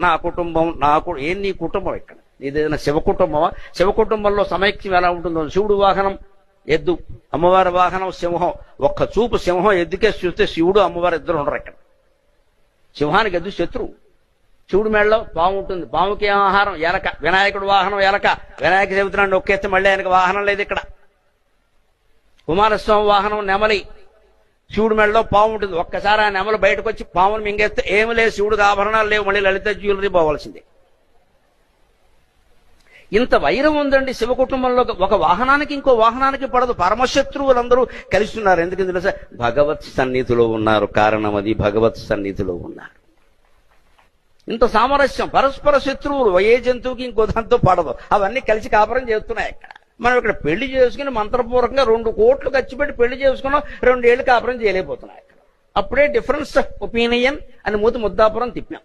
నా కుటుంబం ఏం నీ కుటుంబం ఇక్కడ నీదేదైనా శివ కుటుంబమా? శివ కుటుంబంలో సమైక్యం ఎలా ఉంటుందో, శివుడు వాహనం ఎద్దు, అమ్మవారి వాహనం సింహం. ఒక్క చూపు సింహం ఎద్దుకేసి చూస్తే శివుడు అమ్మవారి ఇద్దరు ఉండరు ఇక్కడ. సింహానికి ఎద్దు శత్రువు. శివుడు మెడలో పాము ఉంటుంది, పాముకి ఏం ఆహారం? ఎలక. వినాయకుడు వాహనం ఎలక. వినాయక చవితి నొక్కేస్తే మళ్ళీ ఆయనకు వాహనం లేదు ఇక్కడ. కుమారస్వామి వాహనం నెమలి. శివుడు మెడలో పాము ఉంటుంది. ఒక్కసారి ఆ నెమలు బయటకు వచ్చి పామును మింగేస్తే ఏమి లేదు, శివుడికి ఆభరణాలు లేవు, మళ్ళీ లలిత జ్యువెలరీ పోవాల్సిందే. ఇంత వైరం ఉందండి శివ కుటుంబంలో. ఒక వాహనానికి ఇంకో వాహనానికి పడదు. పరమశత్రువులందరూ కలిసి ఉన్నారు. ఎందుకు తెలుసా? భగవత్ సన్నిధిలో ఉన్నారు. కారణం అది, భగవత్ సన్నిధిలో ఉన్నారు. ఇంత సామరస్యం. పరస్పర శత్రువులు ఏ జంతువుకి ఇంకో దాంతో పడదు. అవన్నీ కలిసి కాపురం చేస్తున్నాయి ఇక్కడ. మనం ఇక్కడ పెళ్లి చేసుకుని మంత్రపూర్వకంగా 2 కోట్లు ఖర్చు పెట్టి పెళ్లి చేసుకున్నాం, 2 ఏళ్ళు కాపురం చేయలేకపోతున్నాయి ఇక్కడ. అప్పుడే డిఫరెన్స్ ఆఫ్ ఒపీనియన్ అని ముద్దాపురం తిప్పాం.